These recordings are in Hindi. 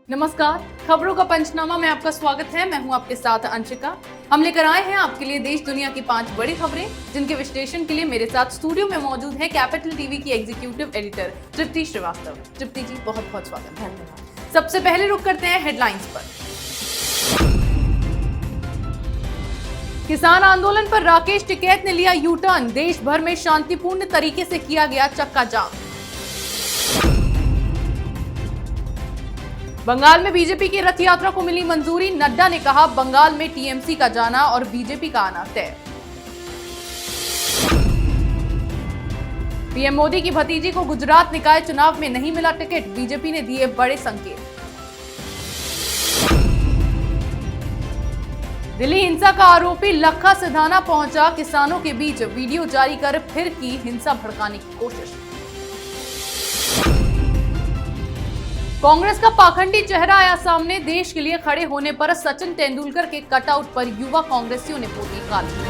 नमस्कार, खबरों का पंचनामा में आपका स्वागत है। मैं हूं आपके साथ अंशिका। हम लेकर आए हैं आपके लिए देश दुनिया की 5 बड़ी खबरें, जिनके विश्लेषण के लिए मेरे साथ स्टूडियो में मौजूद है कैपिटल टीवी की एग्जीक्यूटिव एडिटर तृप्ति श्रीवास्तव। तृप्ति जी, बहुत बहुत स्वागत है। धन्यवाद। सबसे पहले रुक करते हैं हेडलाइंस पर। किसान आंदोलन पर राकेश टिकैत ने लिया यू टर्न, देश भर में शांतिपूर्ण तरीके से किया गया चक्का जाम। बंगाल में बीजेपी की रथ यात्रा को मिली मंजूरी, नड्डा ने कहा बंगाल में टीएमसी का जाना और बीजेपी का आना तय। पीएम मोदी की भतीजी को गुजरात निकाय चुनाव में नहीं मिला टिकट, बीजेपी ने दिए बड़े संकेत। दिल्ली हिंसा का आरोपी लखा सिधाना पहुंचा किसानों के बीच, वीडियो जारी कर फिर की हिंसा भड़काने की कोशिश। कांग्रेस का पाखंडी चेहरा आया सामने, देश के लिए खड़े होने पर सचिन तेंदुलकर के कटआउट पर युवा कांग्रेसियों ने पोती काली।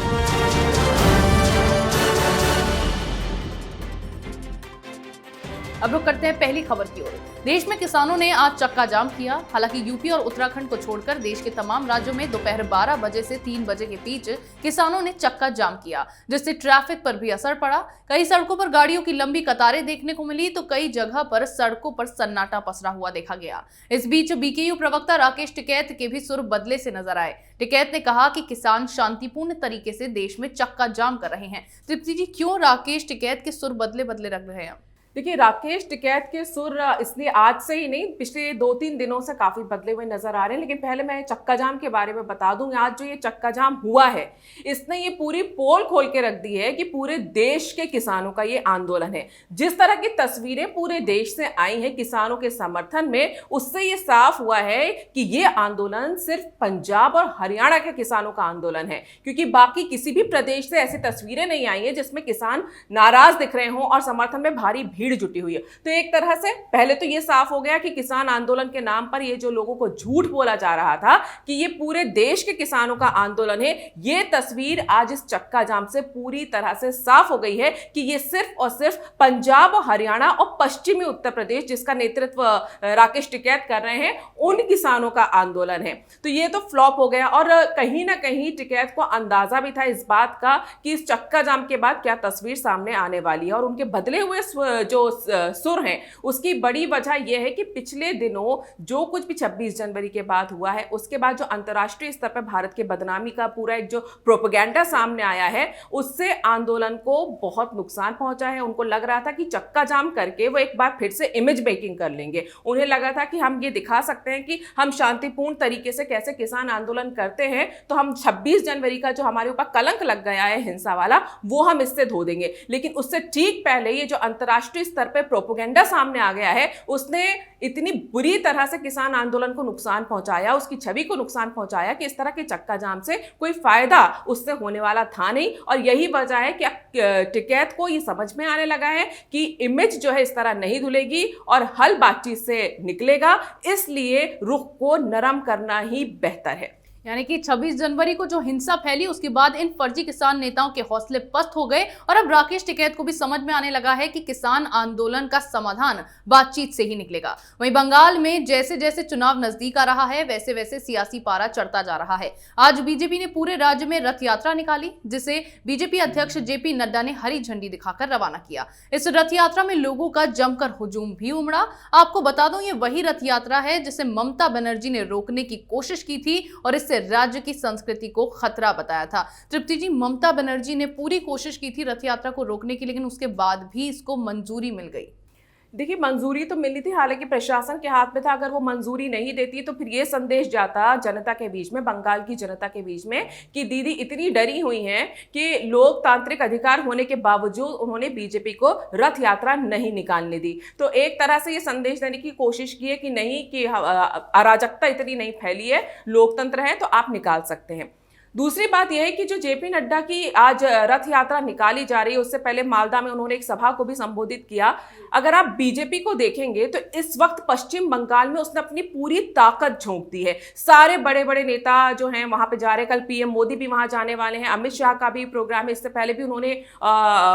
अब रुक करते हैं पहली खबर की ओर। देश में किसानों ने आज चक्का जाम किया। हालांकि यूपी और उत्तराखंड को छोड़कर देश के तमाम राज्यों में दोपहर 12 बजे से 3 बजे के बीच किसानों ने चक्का जाम किया, जिससे ट्रैफिक पर भी असर पड़ा। कई सड़कों पर गाड़ियों की लंबी कतारें देखने को मिली, तो कई जगह पर सड़कों पर सन्नाटा पसरा हुआ देखा गया। इस बीच बीकेयू प्रवक्ता राकेश टिकैत के भी सुर बदले से नजर आए। टिकैत ने कहा कि किसान शांतिपूर्ण तरीके से देश में चक्का जाम कर रहे हैं। तृप्ति जी, क्यों राकेश टिकैत के सुर बदले बदले रख रहे हैं? देखिए, राकेश टिकैत के सुर इसलिए आज से ही नहीं, पिछले 2-3 दिनों से काफी बदले हुए नजर आ रहे हैं। लेकिन पहले मैं चक्का जाम के बारे में बता दूं। आज जो ये चक्का जाम हुआ है, इसने ये पूरी पोल खोल के रख दी है कि पूरे देश के किसानों का ये आंदोलन है। जिस तरह की तस्वीरें पूरे देश से आई हैं किसानों के समर्थन में, उससे ये साफ हुआ है कि ये आंदोलन सिर्फ पंजाब और हरियाणा के किसानों का आंदोलन है, क्योंकि बाकी किसी भी प्रदेश से ऐसी तस्वीरें नहीं आई है जिसमें किसान नाराज दिख रहे हों और समर्थन में भारी भीड़ जुटी हुई है। तो एक तरह से पहले तो ये साफ हो गया कि किसान आंदोलन के नाम पर ये जो लोगों को झूठ बोला जा रहा था कि ये पूरे देश के किसानों का आंदोलन है, ये तस्वीर आज इस चक्का जाम से पूरी तरह से साफ हो गई है कि ये सिर्फ और सिर्फ पंजाब और हरियाणा और पश्चिमी उत्तर प्रदेश, जिसका नेतृत्व राकेश टिकैत कर रहे हैं, उन किसानों का आंदोलन है। तो ये तो फ्लॉप हो गया। और कहीं ना कहीं टिकैत को अंदाजा भी था इस बात का कि इस चक्का जाम के बाद क्या तस्वीर सामने आने वाली है। और उनके बदले हुए जो सुर हैं, उसकी बड़ी वजह यह है कि पिछले दिनों जो कुछ भी 26 जनवरी के बाद हुआ है, उसके बाद जो अंतर्राष्ट्रीय स्तर पर भारत के बदनामी का पूरा एक जो प्रोपेगेंडा सामने आया है, उससे आंदोलन को बहुत नुकसान पहुंचा है। उनको लग रहा था कि चक्का जाम करके वो एक बार फिर से इमेज मेकिंग कर लेंगे। उन्हें लगा था कि हम ये दिखा सकते हैं कि हम शांतिपूर्ण तरीके से कैसे किसान आंदोलन करते हैं, तो हम 26 जनवरी का जो हमारे ऊपर कलंक लग गया है हिंसा वाला, वो हम इससे धो देंगे। लेकिन उससे ठीक पहले ये जो अंतर्राष्ट्रीय स्तर पे प्रोपेगेंडा सामने आ गया है, उसने इतनी बुरी तरह से किसान आंदोलन को नुकसान पहुंचाया, उसकी छवि को नुकसान पहुंचाया कि इस तरह के चक्का जाम से कोई फायदा उससे होने वाला था नहीं। और यही वजह है कि टिकैत को ये समझ में आने लगा है कि इमेज जो है इस तरह नहीं धुलेगी और हल बातचीत से निकलेगा, इसलिए रुख को नरम करना ही बेहतर है। यानी कि 26 जनवरी को जो हिंसा फैली, उसके बाद इन फर्जी किसान नेताओं के हौसले पस्त हो गए और अब राकेश टिकैत को भी समझ में आने लगा है कि किसान आंदोलन का समाधान बातचीत से ही निकलेगा। वहीं बंगाल में जैसे जैसे चुनाव नजदीक आ रहा है, वैसे वैसे सियासी पारा चढ़ता जा रहा है। आज बीजेपी ने पूरे राज्य में रथ यात्रा निकाली, जिसे बीजेपी अध्यक्ष जेपी नड्डा ने हरी झंडी दिखाकर रवाना किया। इस रथ यात्रा में लोगों का जमकर हुजूम भी उमड़ा। आपको बता दूं, ये वही रथ यात्रा है जिसे ममता बनर्जी ने रोकने की कोशिश की थी और इससे राज्य की संस्कृति को खतरा बताया था। तृप्ति जी, ममता बनर्जी ने पूरी कोशिश की थी रथ यात्रा को रोकने की, लेकिन उसके बाद भी इसको मंजूरी मिल गई। देखिए, मंजूरी तो मिली थी, हालांकि प्रशासन के हाथ में था। अगर वो मंजूरी नहीं देती तो फिर ये संदेश जाता जनता के बीच में, बंगाल की जनता के बीच में, कि दीदी इतनी डरी हुई हैं कि लोकतांत्रिक अधिकार होने के बावजूद उन्होंने बीजेपी को रथ यात्रा नहीं निकालने दी। तो एक तरह से ये संदेश देने की कोशिश की है कि नहीं, कि अराजकता इतनी नहीं फैली है, लोकतंत्र है तो आप निकाल सकते हैं। दूसरी बात यह है कि जो जेपी नड्डा की आज रथ यात्रा निकाली जा रही है, उससे पहले मालदा में उन्होंने एक सभा को भी संबोधित किया। अगर आप बीजेपी को देखेंगे तो इस वक्त पश्चिम बंगाल में उसने अपनी पूरी ताकत झोंक दी है। सारे बड़े बड़े नेता जो हैं वहां पे जा रहे हैं। कल पीएम मोदी भी वहां जाने वाले हैं। अमित शाह का भी प्रोग्राम है। इससे पहले भी उन्होंने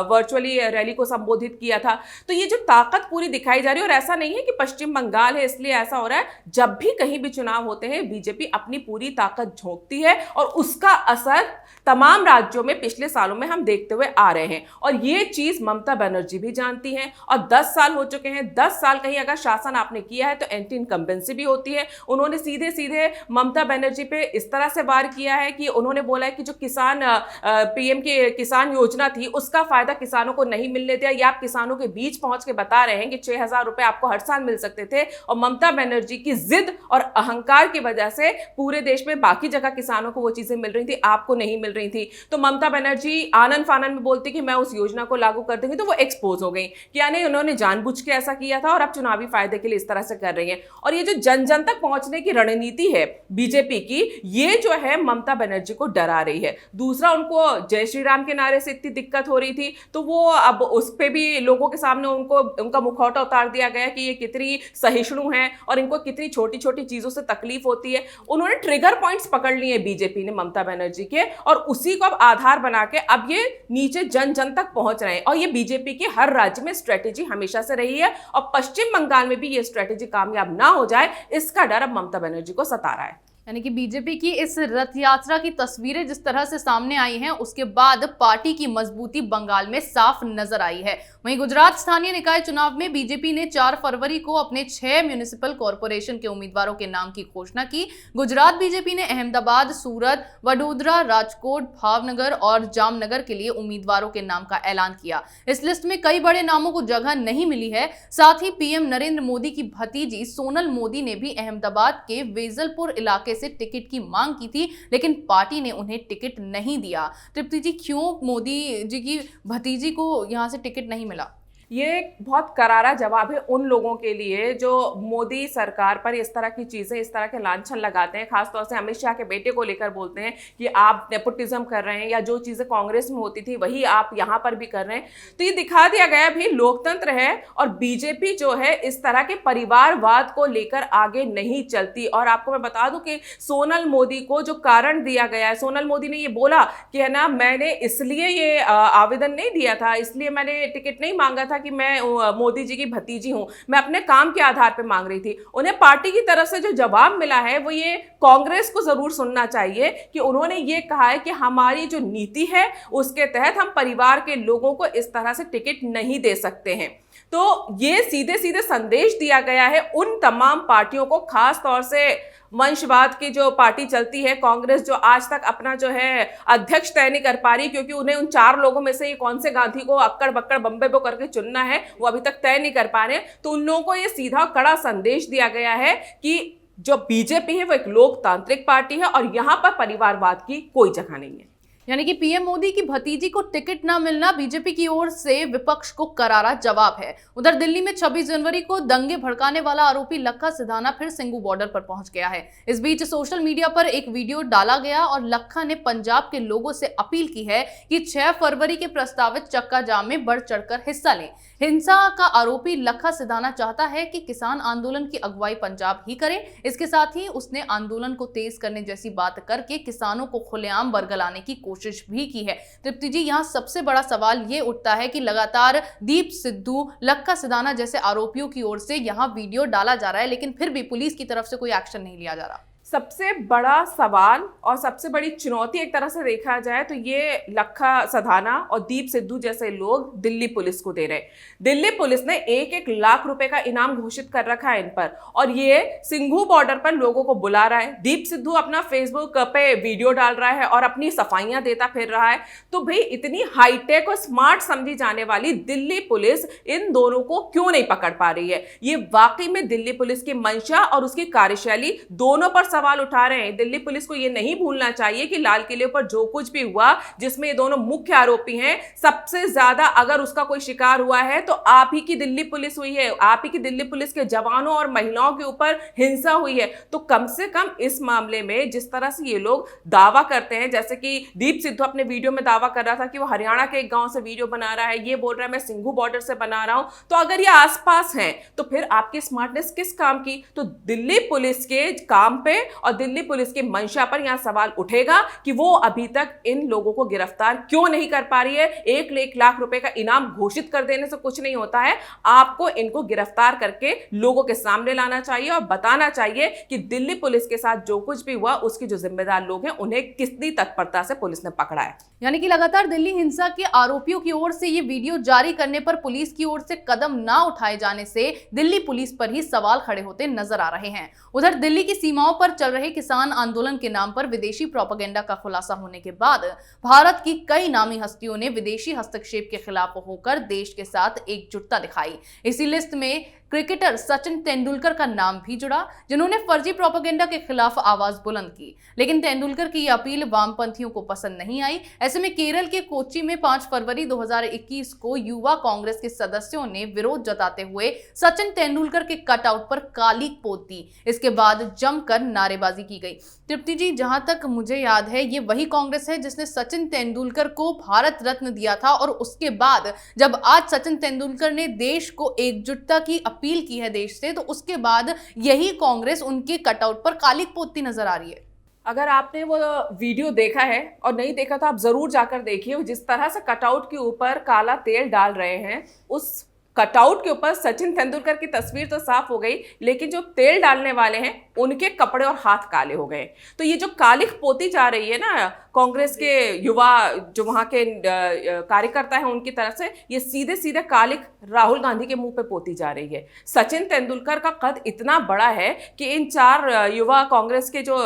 वर्चुअली रैली को संबोधित किया था। तो ये जो ताकत पूरी दिखाई जा रही है, और ऐसा नहीं है कि पश्चिम बंगाल है इसलिए ऐसा हो रहा है। जब भी कहीं भी चुनाव होते हैं बीजेपी अपनी पूरी ताकत झोंकती है और उसका असर तमाम राज्यों में पिछले सालों में हम देखते हुए आ रहे हैं। और ये चीज ममता बनर्जी भी जानती हैं। और 10 साल हो चुके हैं। 10 साल कहीं अगर शासन आपने किया है तो एंटी इनकम्बेंसी भी होती है। उन्होंने सीधे सीधे ममता बनर्जी पे इस तरह से वार किया है कि उन्होंने बोला है कि जो किसान पीएम की किसान योजना थी उसका फायदा किसानों को नहीं मिलने दिया। या आप किसानों के बीच पहुंच के बता रहे हैं कि 6,000 रुपए आपको हर साल मिल सकते थे, और ममता बनर्जी की जिद और अहंकार की वजह से पूरे देश में बाकी जगह किसानों को वो चीजें मिल रही थी, आपको नहीं मिल रही थी। तो ममता बनर्जी आनन फानन में बोलती कि मैं उस योजना को लागू कर दूंगी, तो वो एक्सपोज हो गई कि यानी उन्होंने जानबूझ के ऐसा किया था और अब चुनावी फायदे के लिए इस तरह से कर रही है। और ये जो जन जन तक पहुंचने की रणनीति है बीजेपी की, ये जो है ममता बनर्जी को डरा रही है। दूसरा, उनको जय श्री राम के नारे से इतनी दिक्कत हो रही थी तो वो अब उस पे भी लोगों के सामने उनका मुखौटा उतार दिया गया कि ये कितनी सहिष्णु हैं और इनको कितनी छोटी छोटी चीजों से तकलीफ होती है। उन्होंने ट्रिगर पॉइंट्स पकड़ लिए बीजेपी ने ममता बनर्जी के, और उसी को अब आधार बना के अब ये नीचे जन जन तक पहुंच रहे हैं। और ये बीजेपी की हर राज्य में स्ट्रेटेजी हमेशा से रही है, और पश्चिम बंगाल में भी ये स्ट्रेटेजी कामयाब ना हो जाए इसका डर अब ममता बनर्जी को सता रहा है। यानी कि बीजेपी की इस रथ यात्रा की तस्वीरें जिस तरह से सामने आई हैं, उसके बाद पार्टी की मजबूती बंगाल में साफ नजर आई है। वहीं गुजरात स्थानीय निकाय चुनाव में बीजेपी ने 4 फरवरी को अपने 6 म्युनिसिपल कॉरपोरेशन के उम्मीदवारों के नाम की घोषणा की। गुजरात बीजेपी ने अहमदाबाद, सूरत, वडोदरा, राजकोट, भावनगर और जामनगर के लिए उम्मीदवारों के नाम का ऐलान किया। इस लिस्ट में कई बड़े नामों को जगह नहीं मिली है। साथ ही पीएम नरेंद्र मोदी की भतीजी सोनल मोदी ने भी अहमदाबाद के वेजलपुर इलाके से टिकट की मांग की थी, लेकिन पार्टी ने उन्हें टिकट नहीं दिया। तृप्ति जी, क्यों मोदी जी की भतीजी को यहां से टिकट नहीं मिला? ये एक बहुत करारा जवाब है उन लोगों के लिए जो मोदी सरकार पर इस तरह की चीजें, इस तरह के लांछन लगाते हैं। खासतौर से अमित शाह के बेटे को लेकर बोलते हैं कि आप नेपोटिज्म कर रहे हैं, या जो चीजें कांग्रेस में होती थी वही आप यहां पर भी कर रहे हैं। तो ये दिखा दिया गया भी लोकतंत्र है, और बीजेपी जो है इस तरह के परिवारवाद को लेकर आगे नहीं चलती। और आपको मैं बता दूं कि सोनल मोदी को जो कारण दिया गया है, सोनल मोदी ने ये बोला कि है ना, मैंने इसलिए ये आवेदन नहीं दिया था, इसलिए मैंने टिकट नहीं मांगा था कि मैं मोदी जी की भतीजी हूं, मैं अपने काम के आधार पर मांग रही थी। उन्हें पार्टी की तरफ से जो जवाब मिला है वो ये कांग्रेस को जरूर सुनना चाहिए कि उन्होंने ये कहा है कि हमारी जो नीति है उसके तहत हम परिवार के लोगों को इस तरह से टिकट नहीं दे सकते हैं। तो ये सीधे सीधे संदेश दिया गया है उन तमाम पार्टियों को, खास तौर से वंशवाद की जो पार्टी चलती है कांग्रेस, जो आज तक अपना जो है अध्यक्ष तय नहीं कर पा रही, क्योंकि उन्हें उन 4 लोगों में से ये कौन से गांधी को अक्कड़ बक्कड़ बम्बे बो करके चुनना है वो अभी तक तय नहीं कर पा रहे। तो उन लोगों को ये सीधा कड़ा संदेश दिया गया है कि जो बीजेपी है वो एक लोकतांत्रिक पार्टी है और यहां पर परिवारवाद की कोई जगह नहीं है। यानी कि पीएम मोदी की भतीजी को टिकट न मिलना बीजेपी की ओर से विपक्ष को करारा जवाब है। उधर दिल्ली में 26 जनवरी को दंगे भड़काने वाला आरोपी लखा सिधाना फिर सिंघू बॉर्डर पर पहुंच गया है। इस बीच सोशल मीडिया पर एक वीडियो डाला गया और लखा ने पंजाब के लोगों से अपील की है कि 6 फरवरी के प्रस्तावित चक्का जाम में बढ़ चढ़कर हिस्सा लें। हिंसा का आरोपी लखा सिधाना चाहता है कि किसान आंदोलन की अगुवाई पंजाब ही करे। इसके साथ ही उसने आंदोलन को तेज करने जैसी बात करके किसानों को खुलेआम बरगलाने की कोशिश भी की है। तृप्ति जी, यहाँ सबसे बड़ा सवाल ये उठता है कि लगातार दीप सिद्धू, लखा सिधाना जैसे आरोपियों की ओर से यहाँ वीडियो डाला जा रहा है, लेकिन फिर भी पुलिस की तरफ से कोई एक्शन नहीं लिया जा रहा। सबसे बड़ा सवाल और सबसे बड़ी चुनौती एक तरह से देखा जाए तो ये लखा सिधाना और दीप सिद्धू जैसे लोग दिल्ली पुलिस को दे रहे हैं। दिल्ली पुलिस ने 1-1 लाख रुपए का इनाम घोषित कर रखा है इन पर, और ये सिंघू बॉर्डर पर लोगों को बुला रहा है। दीप सिद्धू अपना फेसबुक पे वीडियो डाल रहा है और अपनी सफाइयां देता फिर रहा है। तो भाई इतनी हाईटेक और स्मार्ट समझी जाने वाली दिल्ली पुलिस इन दोनों को क्यों नहीं पकड़ पा रही है? ये वाकई में दिल्ली पुलिस की मंशा और उसकी कार्यशैली दोनों पर सवाल उठा रहे हैं। दिल्ली पुलिस को ये नहीं भूलना चाहिए कि लाल किले पर जो कुछ भी हुआ, जिसमें ये दोनों मुख्य आरोपी हैं, सबसे ज्यादा अगर उसका कोई शिकार हुआ है तो आप ही की दिल्ली पुलिस हुई है, आप ही की दिल्ली पुलिस के जवानों और महिलाओं के ऊपर हिंसा हुई है। तो कम से कम इस मामले में जिस तरह से ये लोग दावा करते हैं, जैसे कि दीप सिद्धू अपने वीडियो में दावा कर रहा था कि वो हरियाणा के एक गांव से वीडियो बना रहा है, ये बोल रहा है मैं सिंघू बॉर्डर से बना रहा हूं, तो अगर ये आसपास हैं तो फिर आपकी स्मार्टनेस किस काम की? तो दिल्ली पुलिस के काम पे और दिल्ली पुलिस की मंशा पर यहां सवाल उठेगा कि वो अभी तक इन लोगों को गिरफ्तार क्यों नहीं कर पा रही है। 1 लाख रुपए का इनाम घोषित कर देने से कुछ नहीं होता है, आपको इनको गिरफ्तार करके लोगों के सामने लाना चाहिए और बताना चाहिए कि दिल्ली पुलिस के साथ जो कुछ भी हुआ उसके जो जिम्मेदार लोग हैं उन्हें कितनी तत्परता से पुलिस ने पकड़ा है। यानी कि लगातार दिल्ली हिंसा के आरोपियों की ओर से ये वीडियो जारी करने पर पुलिस की ओर से कदम ना उठाए जाने से दिल्ली पुलिस पर ही सवाल खड़े होते नजर आ रहे हैं। उधर दिल्ली की सीमाओं पर चल रहे किसान आंदोलन के नाम पर विदेशी प्रोपेगेंडा का खुलासा होने के बाद भारत की कई नामी हस्तियों ने विदेशी हस्तक्षेप के खिलाफ होकर देश के साथ एकजुटता दिखाई। इसी लिस्ट में क्रिकेटर सचिन तेंदुलकर का नाम भी जुड़ा, जिन्होंने फर्जी प्रोपेगेंडा के खिलाफ आवाज बुलंद की। लेकिन तेंदुलकर की यह अपील वामपंथियों को पसंद नहीं आई। ऐसे में केरल के कोच्चि में 5 फरवरी 2021 को युवा कांग्रेस के सदस्यों ने विरोध जताते हुए सचिन तेंदुलकर के कटआउट पर काली पोत दी। इसके बाद जमकर नारेबाजी की गई। तृप्ति जी, जहां तक मुझे याद है ये वही कांग्रेस है जिसने सचिन तेंदुलकर को भारत रत्न दिया था, और उसके बाद जब आज सचिन तेंदुलकर ने देश को एकजुटता की अपील की है देश से, तो उसके बाद यही कांग्रेस उनके कटआउट पर काली पोतती नजर आ रही है। अगर आपने वो वीडियो देखा है और नहीं देखा तो आप जरूर जाकर देखिए। जिस तरह से कटआउट के ऊपर काला तेल डाल रहे हैं, उस कटआउट के ऊपर सचिन तेंदुलकर की तस्वीर तो साफ हो गई, लेकिन जो तेल डालने वाले हैं उनके कपड़े और हाथ काले हो गए। तो ये जो कालिख पोती जा रही है ना कांग्रेस के युवा, जो वहां के कार्यकर्ता हैं उनकी तरफ से, ये सीधे सीधे कालिख राहुल गांधी के मुंह पे पोती जा रही है। सचिन तेंदुलकर का कद इतना बड़ा है कि इन 4 युवा कांग्रेस के जो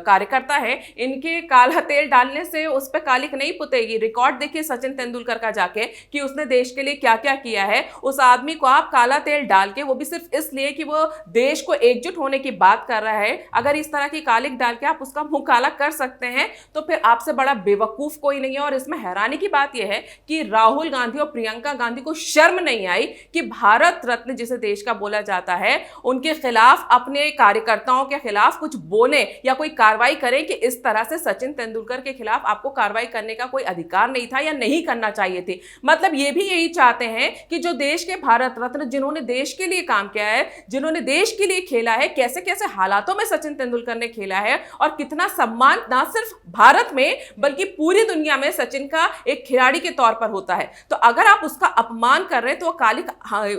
कार्यकर्ता हैं, इनके काला तेल डालने से उस पर कालिख नहीं पुतेगी। रिकॉर्ड देखिए सचिन तेंदुलकर का जाके कि उसने देश के लिए क्या क्या किया है। उस आदमी को आप काला तेल डाल के, वो भी सिर्फ इसलिए कि वो देश को एकजुट होने की बात कर रहा है, अगर इस तरह की कालिख डाल के आप उसका मुंह काला कर सकते हैं तो फिर आपसे बड़ा बेवकूफ कोई नहीं है। और इसमें हैरानी की बात यह है कि राहुल गांधी और प्रियंका गांधी को शर्म नहीं आई कि भारत रत्न जिसे देश का बोला जाता है, उनके खिलाफ, अपने कार्यकर्ताओं के खिलाफ कुछ बोले या कोई कार्रवाई करें कि इस तरह से सचिन तेंदुलकर के खिलाफ आपको कार्रवाई करने का कोई अधिकार नहीं था या नहीं करना चाहिए थी। मतलब ये भी यही चाहते हैं कि जो देश के भारत रत्न, जिन्होंने देश के लिए काम किया है, जिन्होंने देश के लिए खेला है, कैसे कैसे हालातों में सचिन तेंदुलकर ने खेला है और कितना सम्मान ना सिर्फ भारत में बल्कि पूरी दुनिया में सचिन का एक खिलाड़ी के तौर पर होता है। तो अगर आप उसका अपमान कर रहे हैं तो वो कालिख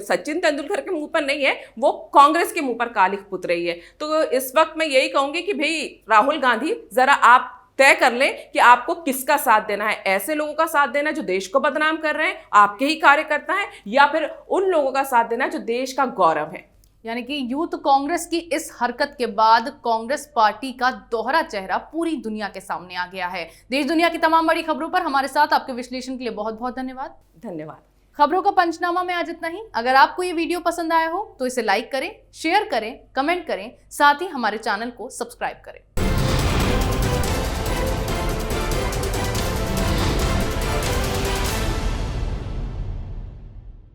सचिन तेंदुलकर के मुंह पर नहीं है, वो कांग्रेस के मुंह पर कालिख पुत रही है। तो इस वक्त मैं यही कहूंगी कि भाई राहुल गांधी, जरा आप तय कर लें कि आपको किसका साथ देना है। ऐसे लोगों का साथ देना जो देश को बदनाम कर रहे हैं, आपके ही कार्यकर्ता हैं, या फिर उन लोगों का साथ देना जो देश का गौरव है। यानी कि यूथ कांग्रेस की इस हरकत के बाद कांग्रेस पार्टी का दोहरा चेहरा पूरी दुनिया के सामने आ गया है। देश दुनिया की तमाम बड़ी खबरों पर हमारे साथ आपके विश्लेषण के लिए बहुत बहुत धन्यवाद। धन्यवाद। खबरों का पंचनामा में आज इतना ही। अगर आपको ये वीडियो पसंद आया हो तो इसे लाइक करें, शेयर करें, कमेंट करें, साथ ही हमारे चैनल को सब्सक्राइब करें।